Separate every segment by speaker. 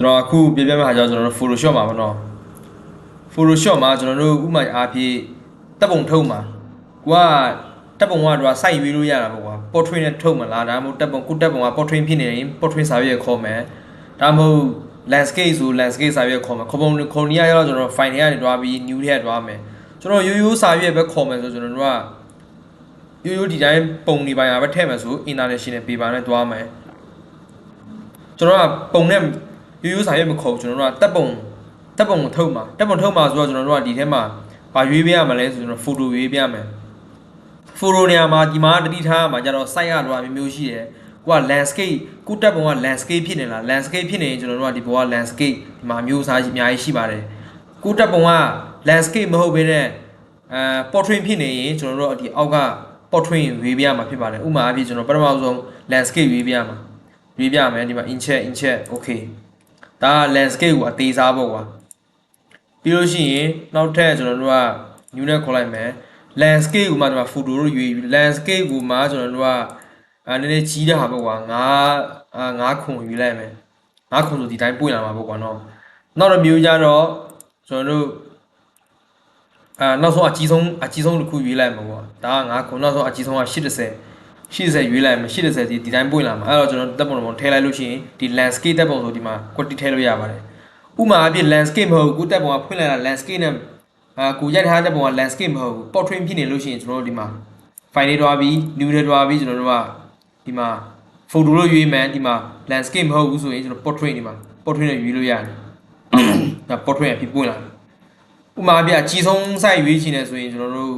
Speaker 1: ကျွန်တော်အခုပြပြမဲ့ဟာကြောင့်ကျွန်တော်တို့ Photoshop မှာပေါ့နော် Photoshop မှာကျွန်တော်တို့ဥမာအားဖြင့်တပ်ပုံထုတ်မှာကိုကတပ်ပုံကတော့စိုက်ရွေးလို့ရတာပေါ့ကွာ portrait နဲ့ထုတ်မလားဒါမှမဟုတ်တပ်ပုံကိုတပ်ပုံက portrait ဖြစ်နေရင် portrait စာရွက်ခေါ်မယ်ဒါမှမဟုတ် landscape ဆို landscape စာရွက်ခေါ်မယ်ခေါ်နေရတော့ကျွန်တော် file တွေကနေတွားပြီး new ထဲတွားမယ်ကျွန်တော်ရိုးရိုးစာရွက်ပဲခေါ်မယ်ဆိုကျွန်တော်တို့ကရိုးရိုးဒီတိုင်းပုံနေပိုင်းပဲထည့်မယ်ဆို international paper နဲ့တွားမယ်ကျွန်တော်ကပုံနဲ့ရိုးရိုးစာရွက်မခေါ်ကျွန်တော်တို့ကတပ်ပုံကိုထုတ်မှာတပ်ပုံထုတ်မှာဆိုတော့ကျွန်တော်တို့ကဒီထဲမှာဘာရွေးပေးရမလဲဆိုကျွန်တော် photo ရွေးပေးရမယ် photo နေရာမှာဒီမှာတတိထားမှာကျတော့ site ရတော့မျိုးရှိတယ်ကိုက landscape ကိုတပ်ပုံက landscape ဖြစ်နေလား landscape ဖြစ်နေရင်ကျွန်တော်တို့ကဒီဘောက landscape ဒီမှာမျိုးစားအများကြီးရှိပါတယ်ကိုတပ်ပုံက landscape မဟုတ်ဘဲနဲ့portrait ဖြစ်နေရင်ကျွန်တော်တို့ဒီအောက်က portrait ရွေးပေးရမှာဖြစ်ပါတယ်ဥပမာအဖြစ်ကျွန်တော်ပထမဆုံး landscape ရွေးပေးရမှာရွေးပြမယ်ဒီမှာ incheck okay ဒါ landscape ကိုအသေးစားပေါ့ကွာပြီးလို့ရှိရင်နောက်ထပ်ကျွန်တော်တို့က new နဲ့ခေါ်လိုက်မယ် landscape ကိုမှဒီမှာ photo လို့ရွေးပြီး landscape ကိုမှကျွန်တော်တို့ကနည်းနည်းကြီးတဲ့ဟာပေါ့ကွာ9ခုရွေးလိုက်မယ်9ခုဆိုဒီတိုင်းပွင့်လာမှာပေါ့ကွာနော်နောက်တစ်မျိုးကြတော့ကျွန်တော်တို့နောက်ဆုံးအကြီးဆုံးတစ်ခုရွေးလိုက်မှာပေါ့ဒါက9ခုနောက်ဆုံးအကြီးဆုံးက80ရွေးလိုက်မယ်80ဒီတိုင်းပွင့်လာမှာအဲ့တော့ကျွန်တော်တပ်ပုံထည့်လိုက်လို့ရှိရင်ဒီ landscape တပ်ပုံဆိုဒီမှာ quality ထည့်လို့ရပါတယ်ဥမာအဖြစ် landscape မဟုတ်ဘူးကိုတပ်ပုံကဖွင့်လိုက်တာ landscape နဲ့ကိုရိုက်ထားတဲ့ပုံက landscape မဟုတ်ဘူး portrait ဖြစ်နေလို့ရှိရင်ကျွန်တော်တို့ဒီမှာ file လေးတွားပြီး new ထဲတွားပြီးကျွန်တော်တို့ကဒီမှာ photo လို့ရွေးမယ်ဒီမှာ landscape မဟုတ်ဘူးဆိုရင်ကျွန်တော် portrait ဒီမှာ portrait နဲ့ရွေးလို့ရတယ်ဒါ portrait ဖြစ်ပွင့်လာဥမာအဖြစ်အကြီးဆုံး size ရွေးချင်တယ်ဆိုရင်ကျွန်တော်တို့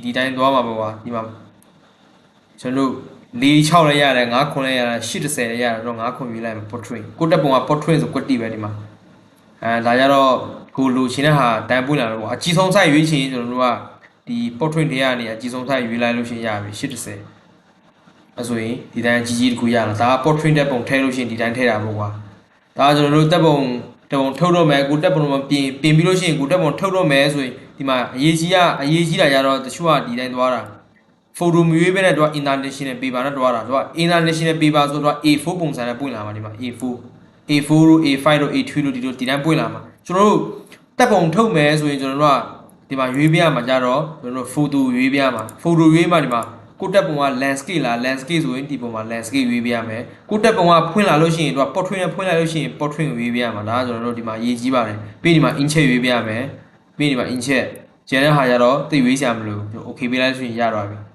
Speaker 1: ဒီတိုင်းတွားမှာပေါ့ကွာဒီမှာကျွန်တော်တို့4-6လည်းရတယ်9-9လည်းရတယ်8-10လည်းရတယ်တော့9-9ရွေးလိုက်မယ် portrait ကိုတက်ပုံက portrait ဆို quality ပဲဒီမှာဒါကြတော့ကိုလိုချင်တဲ့ဟာတန်းပွင့်လာတော့ပေါ့အကြီးဆုံး size ရွေးချင်ရင်ကျွန်တော်တို့ကဒီ portrait တွေကနေအကြီးဆုံး size ရွေးလိုက်လို့ရှိရင်ရပြီ8-10အဲဆိုရင်ဒီတိုင်းကြီးတစ်ခုရလာဒါက portrait တက်ပုံထည့်လို့ရှိရင်ဒီတိုင်းထည့်တာပေါ့ကွာဒါကကျွန်တော်တို့တက်ပုံထုတ်တော့မယ်ကိုတက်ပုံပြင်ပြီးလို့ရှိရင်ကိုတက်ပုံထုတ်တော့မယ်ဆိုရင်ဒီမှာအရေးကြီးတာကြတော့တချို့ကဒီတိုင်းသွားတာphoto မျိုးပဲနဲ့တော့ international paper နဲ့တွားတာသူက international paper ဆိုတော့ A4 ပုံစံနဲ့ပွင့်လာမှာဒီမှာ A4 တို့ A5 တို့ A2 တို့ဒီတိုင်းပွင့်လာမှာကျွန်တော်တို့တက်ပုံထုတ်မယ်ဆိုရင်ကျွန်တော်တို့ကဒီမှာရွေးပြရမှာကြတော့ကျွန်တော်တို့ photo ရွေးပြရမှာ photo ရွေးမှဒီမှာကိုတက်ပုံက landscape လား landscape ဆိုရင်ဒီပုံမှာ landscape ရွေးပြရမယ်ကိုတက်ပုံကဖွင့်လာလို့ရှိရင်သူက portrait နဲ့ဖွင့်လိုက်လို့ရှိရင် portrait ကိုရွေးပြရမှာဒါကကျွန်တော်တို့ဒီမှာရေးကြီးပါတယ်ပြီးဒီမှာ incheck ရွေးပြရမယ်ပြီးဒီမှာ incheck ကျန်တဲ့ဟာကြတော့သိရွေးစရာမလို okay ပေးလိုက်ဆိုရင်ရတော့ပြီ